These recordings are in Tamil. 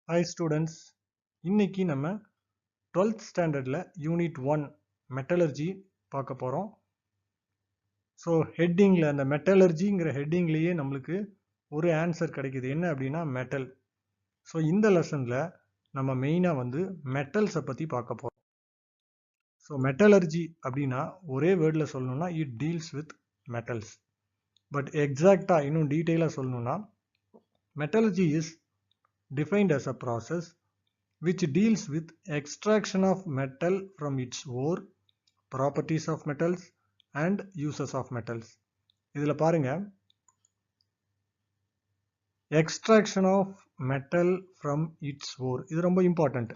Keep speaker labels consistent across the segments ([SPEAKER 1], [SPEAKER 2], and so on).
[SPEAKER 1] Hi students, இன்னைக்கு நம்ம 12th ஸ்டாண்டர்ட்ல யூனிட் 1 மெட்டலர்ஜி பார்க்க போறோம். ஸோ ஹெட்டிங்ல அந்த மெட்டலர்ஜிங்கிற ஹெட்டிங்லேயே நம்மளுக்கு ஒரு ஆன்சர் கிடைக்குது. என்ன அப்படின்னா மெட்டல். ஸோ இந்த லெசன்ல நம்ம மெயினாக வந்து மெட்டல்ஸை பற்றி பார்க்க போறோம். ஸோ மெட்டலர்ஜி அப்படின்னா ஒரே வேர்டில் சொல்லணும்னா it deals with metals. But எக்ஸாக்டாக இன்னும் டீட்டெயிலாக சொல்லணும்னா metallurgy is defined as a process which deals with extraction of metal from its ore, properties of metals and uses of metals. இதில் பாருங்க, extraction of metal from its ore இது ரொம்ப இம்பார்ட்டன்ட்.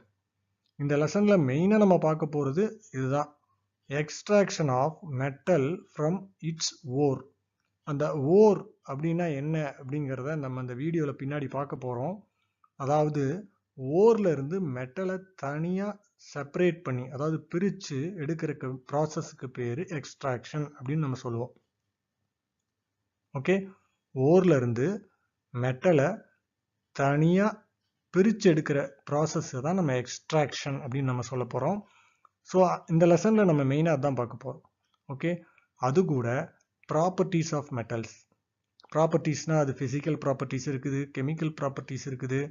[SPEAKER 1] இந்த லெசன்ல மெயினாக நம்ம பார்க்க போகிறது இதுதான், extraction of metal from its ore. அந்த ore அப்படின்னா என்ன அப்படிங்கிறத நம்ம அந்த வீடியோவில் பின்னாடி பார்க்க போகிறோம். அதாவது ஓர்ல இருந்து மெட்டலை தனியாக செப்பரேட் பண்ணி, அதாவது பிரித்து எடுக்கிற ப்ராசஸ்க்கு பேர் எக்ஸ்ட்ராக்ஷன் அப்படின்னு நம்ம சொல்லுவோம். ஓகே, ஓர்ல இருந்து மெட்டலை தனியாக பிரித்து எடுக்கிற ப்ராசஸ் தான் நம்ம எக்ஸ்ட்ராக்ஷன் அப்படின்னு நம்ம சொல்ல போகிறோம். ஸோ இந்த லெசனில் நம்ம மெயினாக தான் பார்க்க போகிறோம். ஓகே, அது கூட ப்ராப்பர்ட்டிஸ் ஆஃப் மெட்டல்ஸ். ப்ராப்பர்ட்டிஸ்னால் அது ஃபிசிக்கல் ப்ராப்பர்ட்டிஸ் இருக்குது, கெமிக்கல் ப்ராப்பர்ட்டிஸ் இருக்குது,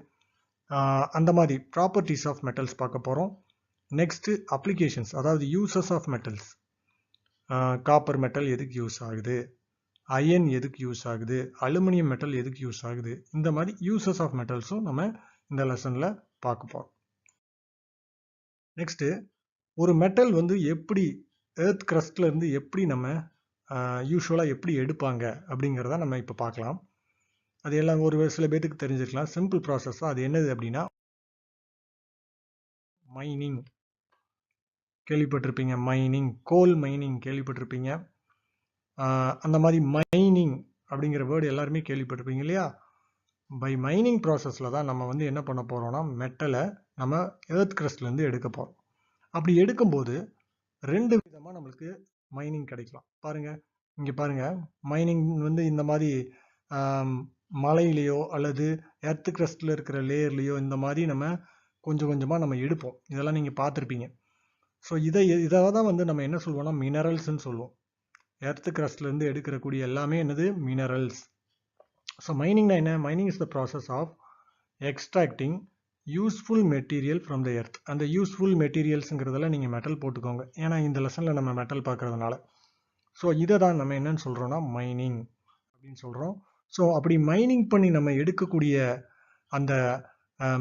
[SPEAKER 1] அந்த மாதிரி ப்ராப்பர்ட்டிஸ் ஆஃப் மெட்டல்ஸ் பார்க்க போகிறோம். நெக்ஸ்ட்டு அப்ளிகேஷன்ஸ், அதாவது uses of metals. Copper metal எதுக்கு யூஸ் ஆகுது, அயன் எதுக்கு யூஸ் ஆகுது, அலுமினியம் மெட்டல் எதுக்கு யூஸ் ஆகுது, இந்த மாதிரி யூசஸ் ஆஃப் மெட்டல்ஸும் நம்ம இந்த லெசனில் பார்க்க போகிறோம். நெக்ஸ்ட்டு ஒரு மெட்டல் வந்து எப்படி எர்த் கிரஸ்ட்ல இருந்து எப்படி நம்ம யூஸ்வலாக எப்படி எடுப்பாங்க அப்படிங்கிறத நம்ம இப்போ பார்க்கலாம். அது எல்லாம் ஒரு சில பேருக்கு தெரிஞ்சிருக்கலாம். சிம்பிள் ப்ராசஸ் தான். அது என்னது அப்படின்னா மைனிங். கேள்விப்பட்டிருப்பீங்க, மைனிங், கோல் மைனிங் கேள்விப்பட்டிருப்பீங்க. அந்த மாதிரி மைனிங் அப்படிங்கிற வேர்டு எல்லாருமே கேள்விப்பட்டிருப்பீங்க இல்லையா? பை மைனிங் ப்ராசஸில் தான் நம்ம வந்து என்ன பண்ண போகிறோம்னா மெட்டலை நம்ம எர்த் கிரஸ்ட்லேருந்து எடுக்க போகிறோம். அப்படி எடுக்கும்போது ரெண்டு விதமாக நம்மளுக்கு மைனிங் கிடைக்கலாம். பாருங்கள், இங்கே பாருங்கள், மைனிங் வந்து இந்த மாதிரி மலையிலையோ அல்லது எர்த் கிரஸ்டில் இருக்கிற லேயர்லேயோ இந்த மாதிரி நம்ம கொஞ்சம் கொஞ்சமாக நம்ம எடுப்போம். இதெல்லாம் நீங்கள் பார்த்துருப்பீங்க. ஸோ இதை தான் வந்து நம்ம என்ன சொல்லுவோம்னா மினரல்ஸ்ன்னு சொல்லுவோம். எர்த் கிரஸ்ட்லேருந்து எடுக்கக்கூடிய எல்லாமே என்னது மினரல்ஸ். ஸோ மைனிங்னா என்ன? Mining is the process of extracting useful material from the earth. அந்த யூஸ்ஃபுல் மெட்டீரியல்ஸுங்கிறதுல நீங்கள் மெட்டல் போட்டுக்கோங்க, ஏன்னா இந்த லெசனில் நம்ம மெட்டல் பார்க்கறதுனால. ஸோ இதை தான் நம்ம என்னன்னு சொல்கிறோன்னா மைனிங் அப்படின்னு சொல்கிறோம். ஸோ அப்படி மைனிங் பண்ணி நம்ம எடுக்கக்கூடிய அந்த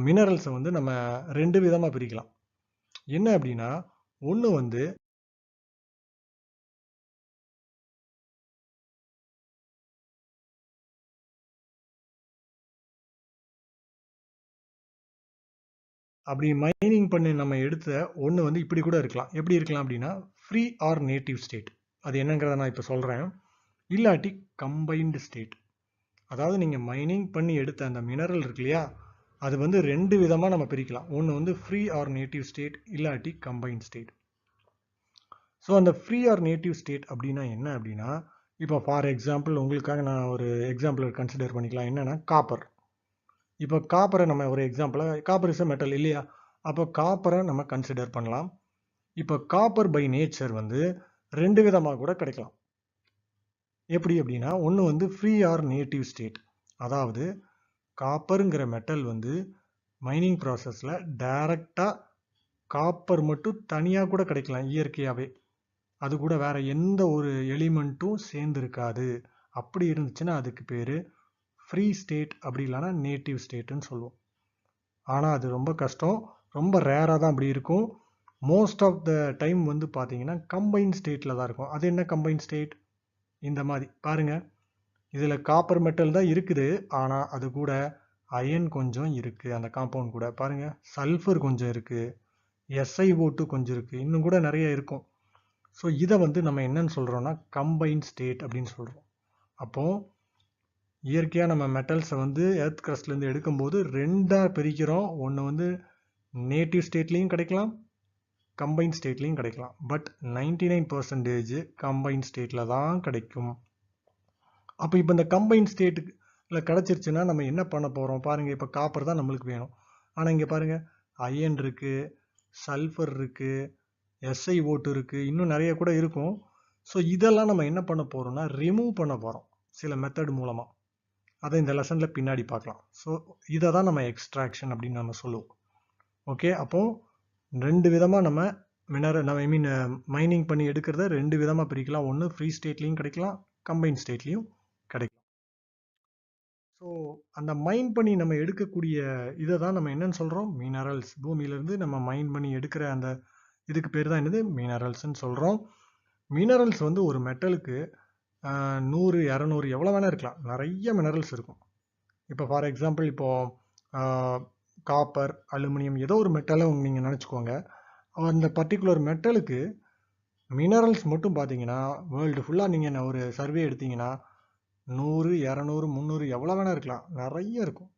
[SPEAKER 1] மினரல்ஸை வந்து நம்ம ரெண்டு விதமாக பிரிக்கலாம். என்ன அப்படின்னா, ஒன்று வந்து அப்படி மைனிங் பண்ணி நம்ம எடுத்த ஒன்று வந்து இப்படி கூட இருக்கலாம். எப்படி இருக்கலாம் அப்படின்னா ஃப்ரீ ஆர் நேட்டிவ் ஸ்டேட். அது என்னங்கிறத நான் இப்போ சொல்கிறேன். இல்லாட்டி கம்பைன்டு ஸ்டேட். அதாவது நீங்கள் மைனிங் பண்ணி எடுத்த அந்த மினரல் இருக்கு இல்லையா, அது வந்து ரெண்டு விதமாக நம்ம பிரிக்கலாம். ஒன்று வந்து ஃப்ரீ ஆர் நேட்டிவ் ஸ்டேட், இல்லாட்டி கம்பைன்ட் ஸ்டேட். ஸோ அந்த ஃப்ரீ ஆர் நேட்டிவ் ஸ்டேட் அப்படின்னா என்ன அப்படின்னா, இப்போ ஃபார் எக்ஸாம்பிள் உங்களுக்காக நான் ஒரு எக்ஸாம்பிள் கன்சிடர் பண்ணிக்கலாம். என்னென்னா காப்பர். இப்போ காப்பரை நம்ம ஒரு எக்ஸாம்பிளாக, காப்பர் இஸ் அ மெட்டல் இல்லையா, அப்போ காப்பரை நம்ம கன்சிடர் பண்ணலாம். இப்போ காப்பர் பை நேச்சர் வந்து ரெண்டு விதமாக கூட கிடைக்கலாம். எப்படி அப்படின்னா, ஒன்று வந்து ஃப்ரீ ஆர் நேட்டிவ் ஸ்டேட். அதாவது காப்பருங்கிற மெட்டல் வந்து மைனிங் ப்ராசஸில் டைரக்டாக காப்பர் மட்டும் தனியாக கூட கிடைக்கலாம் இயற்கையாகவே. அது கூட வேற எந்த ஒரு எலிமெண்ட்டும் சேர்ந்துருக்காது. அப்படி இருந்துச்சுன்னா அதுக்கு பேர் ஃப்ரீ ஸ்டேட், அப்படி இல்லைன்னா நேட்டிவ் ஸ்டேட்டுன்னு சொல்லுவோம். ஆனால் அது ரொம்ப கஷ்டம், ரொம்ப ரேராக தான் அப்படி இருக்கும். மோஸ்ட் ஆஃப் த டைம் வந்து பார்த்தீங்கன்னா கம்பைன் ஸ்டேட்டில் தான் இருக்கும். அது என்ன கம்பைன் ஸ்டேட்? இந்த மாதிரி பாருங்கள், இதில் காப்பர் மெட்டல் தான் இருக்குது, ஆனால் அது கூட அயன் கொஞ்சம் இருக்குது. அந்த காம்பவுண்ட் கூட பாருங்கள், சல்ஃபர் கொஞ்சம் இருக்குது, SiO2 கொஞ்சம் இருக்குது, இன்னும் கூட நிறைய இருக்கும். ஸோ இதை வந்து நம்ம என்னன்னு சொல்கிறோன்னா கம்பைன் ஸ்டேட் அப்படின்னு சொல்கிறோம். அப்போது இயற்கையாக நம்ம மெட்டல்ஸை வந்து எர்த் கிரஸ்ட்லேருந்து எடுக்கும்போது ரெண்டாக பிரிக்கிறோம். ஒன்று வந்து நேட்டிவ் ஸ்டேட்லேயும் கிடைக்கலாம், கம்பைன் ஸ்டேட்லேயும் கிடைக்கலாம். பட் 99% கம்பைன் ஸ்டேட்டில் தான் கிடைக்கும். அப்போ இப்போ இந்த கம்பைன் ஸ்டேட்டுல கிடச்சிருச்சுன்னா நம்ம என்ன பண்ண போகிறோம் பாருங்கள். இப்போ காப்பர் தான் நம்மளுக்கு வேணும். ஆனால் இங்கே பாருங்கள் அயன் இருக்குது, சல்ஃபர் இருக்குது, SiO2 இருக்குது, இன்னும் நிறைய கூட இருக்கும். ஸோ இதெல்லாம் நம்ம என்ன பண்ண போகிறோம்னா ரிமூவ் பண்ண போகிறோம் சில மெத்தட் மூலமாக. அதை இந்த லெசனில் பின்னாடி பார்க்கலாம். ஸோ இதை தான் நம்ம எக்ஸ்ட்ராக்ஷன் அப்படின்னு நம்ம சொல்லுவோம். ஓகே, அப்போது 2 விதமாக நம்ம மைனிங் பண்ணி எடுக்கிறத 2 விதமாக பிரிக்கலாம். ஒன்று ஃப்ரீ ஸ்டேட்லேயும் கிடைக்கலாம், கம்பைன் ஸ்டேட்லேயும் கிடைக்கலாம். ஸோ அந்த மைன் பண்ணி நம்ம எடுக்கக்கூடிய இதை தான் நம்ம என்னன்னு சொல்கிறோம், மினரல்ஸ். பூமியிலேருந்து நம்ம மைன் பண்ணி எடுக்கிற அந்த இதுக்கு பேர் தான் என்னது, மினரல்ஸ்ன்னு சொல்கிறோம். மினரல்ஸ் வந்து ஒரு மெட்டலுக்கு 100, 200 எவ்வளோ வேணால் இருக்கலாம். நிறைய மினரல்ஸ் இருக்கும். இப்போ ஃபார் எக்ஸாம்பிள் இப்போது காப்பர், அலுமினியம், ஏதோ ஒரு மெட்டலை நீங்கள் நினச்சிக்கோங்க. அந்த பர்டிகுலர் மெட்டலுக்கு மினரல்ஸ் மட்டும் பார்த்தீங்கன்னா வேர்ல்டு ஃபுல்லாக நீங்கள் ஒரு சர்வே எடுத்தீங்கன்னா 100, 200, 300 எவ்வளோ வேணால் இருக்கலாம், நிறைய இருக்கும்.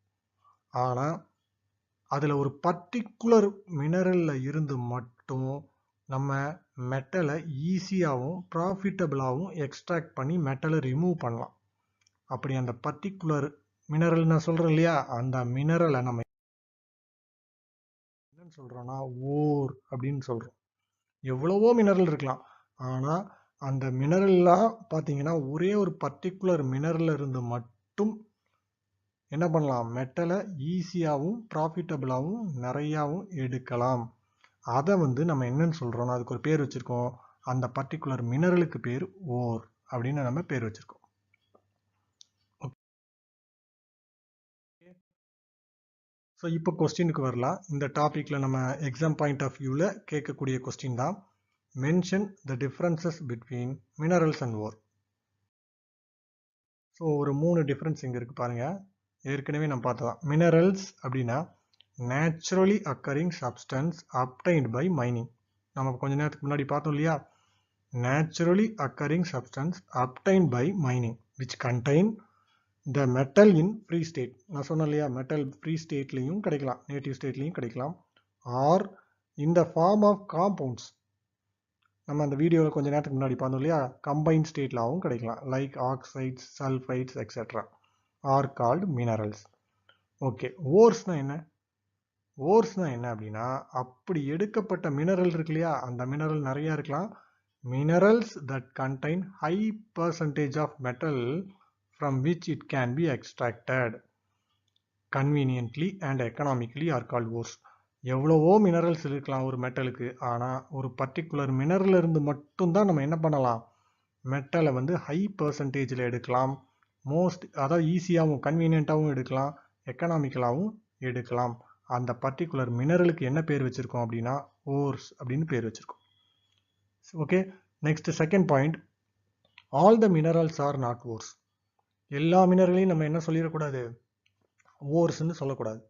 [SPEAKER 1] ஆனால் அதில் ஒரு பர்டிகுலர் மினரலில் இருந்து மட்டும் நம்ம மெட்டலை ஈஸியாகவும் ப்ராஃபிட்டபிளாகவும் எக்ஸ்ட்ராக்ட் பண்ணி மெட்டலை ரிமூவ் பண்ணலாம். அப்படி அந்த பர்டிகுலர் மினரல் நான் சொல்கிறேன் இல்லையா, அந்த மினரலை நம்ம என்னன்னு சொல்கிறோன்னா ஓர் அப்படின்னு சொல்கிறோம். எவ்வளவோ மினரல் இருக்கலாம், ஆனால் அந்த மினரல்லாம் பார்த்தீங்கன்னா ஒரே ஒரு பர்டிகுலர் மினரலில் இருந்து மட்டும் என்ன பண்ணலாம், மெட்டலை ஈஸியாகவும் ப்ராஃபிட்டபிளாகவும் நிறையாவும் எடுக்கலாம். அதை வந்து நம்ம என்னன்னு சொல்கிறோன்னா அதுக்கு ஒரு பேர் வச்சுருக்கோம். அந்த பர்டிகுலர் மினரலுக்கு பேர் ஓர் அப்படின்னு நம்ம பேர் வச்சுருக்கோம். ஓகே, ஸோ இப்போ கொஸ்டினுக்கு வரலாம். இந்த டாப்பிக்கில் நம்ம எக்ஸாம் பாயிண்ட் ஆஃப் வியூவில் கேட்கக்கூடிய கொஸ்டின் தான், mention the differences between minerals and ore. So ஒரு 3 டிஃப்ரென்ஸ் இங்கே இருக்குது பாருங்கள். ஏற்கனவே நம்ம பார்த்ததான். மினரல்ஸ் அப்படின்னா naturally occurring substance obtained by mining. நம்ம கொஞ்ச நேரத்துக்கு முன்னாடி பார்த்தோம் இல்லையா, naturally occurring substance obtained by mining which contain the metal in free state. நான் சொன்னேன் இல்லையா, மெட்டல் ஃப்ரீ ஸ்டேட்லேயும் கிடைக்கலாம், நேட்டிவ் ஸ்டேட்லேயும் கிடைக்கலாம், or in the form of compounds. நம்ம அந்த வீடியோவில் கொஞ்சம் நேரத்துக்கு முன்னாடி பார்த்தோம் இல்லையா, கம்பைன் ஸ்டேட்லாகவும் கிடைக்கலாம், like oxides, sulphides etcetera or called minerals. Okay, ஓர்ஸ்னால் என்ன? ஓர்ஸ்னால் என்ன அப்படின்னா, அப்படி எடுக்கப்பட்ட மினரல் இருக்கு இல்லையா, அந்த மினரல் நிறையா இருக்கலாம். Minerals that contain high percentage of metal from which it can be extracted conveniently and economically are called ores. எவ்வளவோ மினரல்ஸ் இருக்கலாம் ஒரு மெட்டலுக்கு, ஆனால் ஒரு பர்டிகுலர் மினரல் இருந்து மட்டும்தான் நம்ம என்ன பண்ணலாம், மெட்டலை வந்து ஹை பர்சன்டேஜில் எடுக்கலாம். அதாவது ஈஸியாகவும் கன்வீனியண்ட்டாகவும் எடுக்கலாம், எக்கனாமிக்கலாகவும் எடுக்கலாம். அந்த பர்டிகுலர் மினரலுக்கு என்ன பேர் வச்சுருக்கோம் அப்படின்னா ஓர்ஸ் அப்படின்னு பேர் வச்சுருக்கோம். Okay, next second point, all the minerals R not ores. எல்லா மினரலையும் நம்ம என்ன சொல்லிடக்கூடாது, ஓர்ஸ்ன்னு சொல்லக்கூடாது.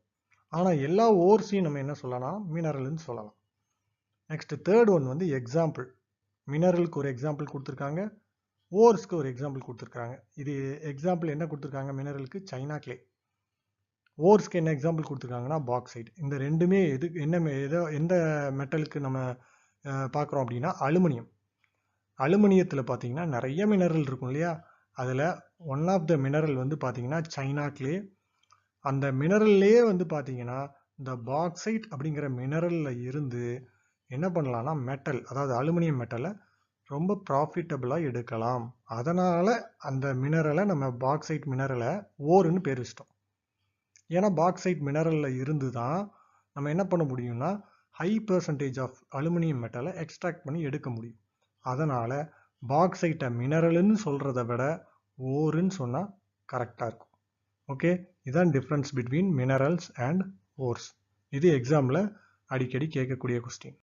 [SPEAKER 1] ஆனால் எல்லா ஓர்ஸையும் நம்ம என்ன சொல்லலாம், மினரல்னு சொல்லலாம். நெக்ஸ்ட் தேர்ட் ஒன் வந்து எக்ஸாம்பிள். மினரலுக்கு ஒரு எக்ஸாம்பிள் கொடுத்துருக்காங்க, ஓர்ஸ்க்கு ஒரு எக்ஸாம்பிள் கொடுத்துருக்காங்க. இது எக்ஸாம்பிள் என்ன கொடுத்துருக்காங்க, மினரலுக்கு சைனா கிளே, ஓர்ஸ்க்கு என்ன எக்ஸாம்பிள் கொடுத்துருக்காங்கன்னா பாக்சைட். இந்த ரெண்டுமே எந்த மெட்டலுக்கு நம்ம பார்க்குறோம் அப்படின்னா அலுமினியம். அலுமினியத்தில் பார்த்தீங்கன்னா நிறைய மினரல் இருக்கும் இல்லையா, அதில் ஒன் ஆஃப் த மினரல் வந்து பார்த்தீங்கன்னா சைனா கிளே. அந்த மினரல்லையே வந்து பார்த்தீங்கன்னா இந்த பாக்சைட் அப்படிங்கிற மினரலில் இருந்து என்ன பண்ணலாம்னா மெட்டல், அதாவது அலுமினியம் மெட்டலை ரொம்ப ப்ராஃபிட்டபிளாக எடுக்கலாம். அதனால் அந்த மினரலை நம்ம பாக்சைட் மினரலை ஓர்னு பேர் வச்சிட்டோம். ஏன்னா பாக்சைட் மினரலில் இருந்து தான் நம்ம என்ன பண்ண முடியும்னா ஹை பர்சன்டேஜ் ஆஃப் அலுமினியம் மெட்டலை எக்ஸ்ட்ராக்ட் பண்ணி எடுக்க முடியும். அதனால் பாக்சைட்டை மினரல்னு சொல்கிறத விட ஓருன்னு சொன்னால் கரெக்டாக இருக்கும். ஓகே, இதுதான் difference between minerals and ores. இது எக்ஸாமில் அடிக்கடி கேட்கக்கூடிய question.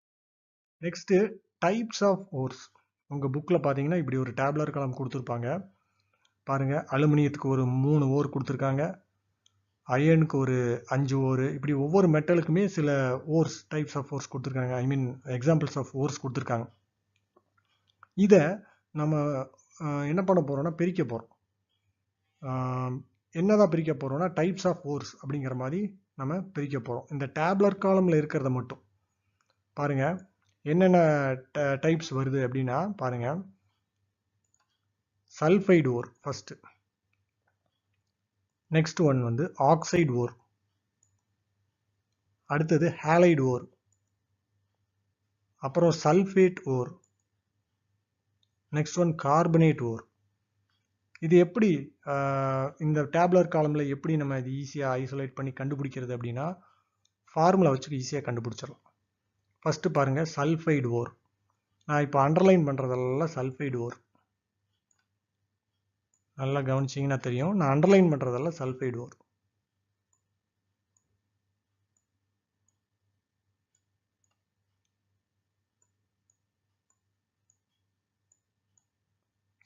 [SPEAKER 1] Next types of ores. உங்கள் புக்கில் பார்த்தீங்கன்னா இப்படி ஒரு டேப்லர் காலம் கொடுத்துருப்பாங்க பாருங்கள். அலுமினியத்துக்கு ஒரு 3 ஓர் கொடுத்துருக்காங்க, அயனுக்கு ஒரு 5 ஓர், இப்படி ஒவ்வொரு மெட்டலுக்குமே சில ஓர்ஸ், டைப்ஸ் ஆஃப் ஓர்ஸ் கொடுத்துருக்காங்க. எக்ஸாம்பிள்ஸ் ஆஃப் ஓர்ஸ் கொடுத்துருக்காங்க. இதை நம்ம என்ன பண்ண போகிறோம்னா பிரிக்க போகிறோம். என்னதான் பிரிக்க போகிறோம்னா டைப்ஸ் ஆஃப் ஓர்ஸ் அப்படிங்கிற மாதிரி நம்ம பிரிக்க போகிறோம். இந்த டேப்லர் காலமில் இருக்கிறத மட்டும் பாருங்கள், என்னென்ன டைப்ஸ் வருது அப்படின்னா பாருங்கள். சல்ஃபைடு ஓர் ஃபஸ்ட்டு, நெக்ஸ்ட் ஒன் வந்து ஆக்சைடு ஓர், அடுத்தது ஹேலைடு ஓர், அப்புறம் சல்ஃபேட் ஓர், நெக்ஸ்ட் ஒன் கார்பனேட் ஓர். இது எப்படி இந்த டேப்லர் காலமில் எப்படி நம்ம இது ஈஸியாக ஐசோலேட் பண்ணி கண்டுபிடிக்கிறது அப்படின்னா ஃபார்முலா வச்சு ஈஸியாக கண்டுபிடிச்சிடலாம். ஃபஸ்ட்டு பாருங்கள், சல்ஃபைடு ஓர். நான் இப்போ அண்டர்லைன் பண்ணுறதெல்லாம் சல்ஃபைடு ஓர். நல்லா கவனிச்சிங்கன்னா தெரியும், நான் அண்டர்லைன் பண்ணுறதெல்லாம் சல்ஃபைடு ஓர்.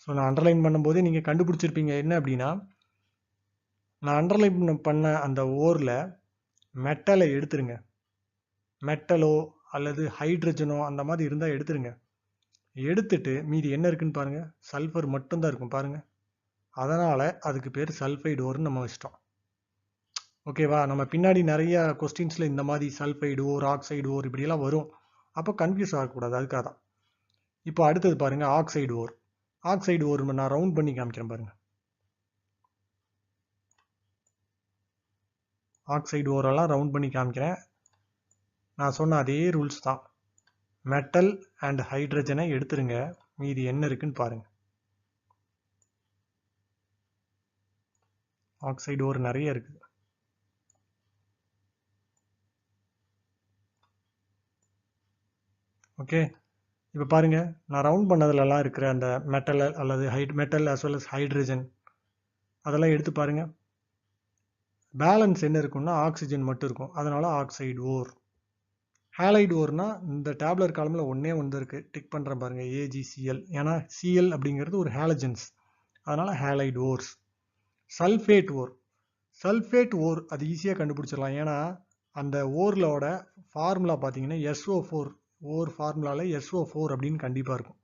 [SPEAKER 1] ஸோ நான் அண்டர்லைன் பண்ணும்போதே நீங்கள் கண்டுபிடிச்சிருப்பீங்க என்ன அப்படின்னா, நான் அண்டர்லைன் பண்ண அந்த ஓரில் மெட்டலை எடுத்துருங்க. மெட்டலோ அல்லது ஹைட்ரஜனோ அந்த மாதிரி இருந்தால் எடுத்துருங்க. எடுத்துட்டு மீதி என்ன இருக்குன்னு பாருங்கள், சல்ஃபர் மட்டும்தான் இருக்கும் பாருங்கள். அதனால் அதுக்கு பேர் சல்ஃபைடு ஓர்னு நம்ம வச்சிட்டோம். ஓகேவா? நம்ம பின்னாடி நிறைய கொஸ்டின்ஸில் இந்த மாதிரி சல்ஃபைடு ஓர், ஆக்சைடு ஓர் இப்படியெல்லாம் வரும். அப்போ கன்ஃபியூஸ் ஆகக்கூடாது, அதுக்காக தான். இப்போ அடுத்தது பாருங்கள், ஆக்சைடு ஓர். ஆக்சைடு ஓர் நான் ரவுண்ட் பண்ணி காமிக்கிறேன் பாருங்க. ஆக்சைடு ஓரெல்லாம் ரவுண்ட் பண்ணி காமிக்கிறேன். நான் சொன்ன அதே ரூல்ஸ் தான். மெட்டல் அண்ட் ஹைட்ரஜனை எடுத்துருங்க, மீதி என்ன இருக்குன்னு பாருங்க. ஆக்சைடு ஓர் நிறைய இருக்கு. ஓகே, இப்போ பாருங்க, நான் ரவுண்ட் பண்ணதுலலாம் இருக்கிற அந்த மெட்டல் அல்லது metal as well as hydrogen அதெல்லாம் எடுத்து பாருங்க. பேலன்ஸ் என்ன இருக்குன்னா ஆக்சிஜன் மட்டும் இருக்கும், அதனால ஆக்சைடு ஓர். ஹேலைடு ஓர்னா இந்த டேப்லர் காலமில் ஒன்றே ஒன்று இருக்குது, டிக் பண்ணுறேன் பாருங்கள், AgCl. ஏன்னா Cl அப்படிங்கிறது ஒரு ஹேலஜன்ஸ், அதனால் ஹேலைடு ஓர்ஸ். சல்ஃபேட் ஓர். சல்ஃபேட் ஓர் அது ஈஸியாக கண்டுபிடிச்சிடலாம், ஏன்னா அந்த ஓர்லோட ஃபார்முலா பார்த்தீங்கன்னா SO4. ஓர் ஃபார்முலாவில் SO4 அப்படின்னு கண்டிப்பாக இருக்கும்.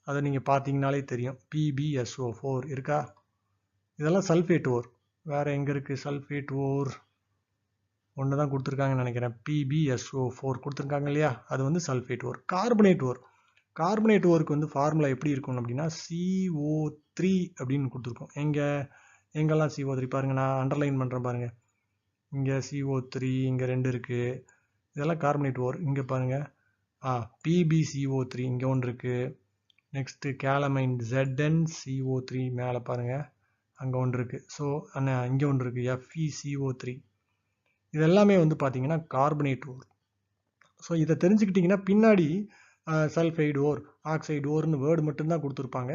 [SPEAKER 1] அதை நீங்கள் பார்த்தீங்கனாலே தெரியும், PbSO4 இருக்கா. இதெல்லாம் சல்ஃபேட் ஓர். வேறு எங்கே இருக்குது சல்ஃபேட் ஓர்? ஒன்று தான் கொடுத்துருக்காங்கன்னு நினைக்கிறேன், PbSO4 கொடுத்துருக்காங்க இல்லையா, அது வந்து சல்ஃபேட் ஓர். கார்பனேட் ஓர். கார்பனேட் ஓருக்கு வந்து ஃபார்முலா எப்படி இருக்கும் அப்படின்னா CO3 அப்படின்னு கொடுத்துருக்கோம். எங்கெல்லாம் CO3 பாருங்கள், நான் அண்டர்லைன் பண்ணுறேன் பாருங்கள். இங்கே CO3, இங்கே 2 இருக்குது, இதெல்லாம் கார்பனேட் ஓர். இங்கே பாருங்கள், PbCO3 இங்கே ஒன்று இருக்குது. நெக்ஸ்ட்டு கேலமைன் ZnCO3 மேலே பாருங்கள், அங்கே ஒன்று இருக்குது. ஸோ இங்கே ஒன்று இருக்குது, FeCO3. இதெல்லாமே வந்து பார்த்தீங்கன்னா கார்பனேட் ஓர். ஸோ இதை தெரிஞ்சுக்கிட்டிங்கன்னா பின்னாடி சல்ஃபைடு ஓர், ஆக்சைடு ஓர்னு வேர்டு மட்டும்தான் கொடுத்துருப்பாங்க.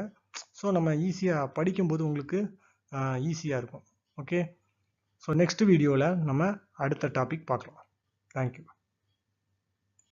[SPEAKER 1] ஸோ நம்ம ஈஸியாக படிக்கும்போது உங்களுக்கு ஈஸியாக இருக்கும். ஓகே, ஸோ நெக்ஸ்ட் வீடியோவில் நம்ம அடுத்த டாபிக் பார்க்கலாம். தேங்க்யூ.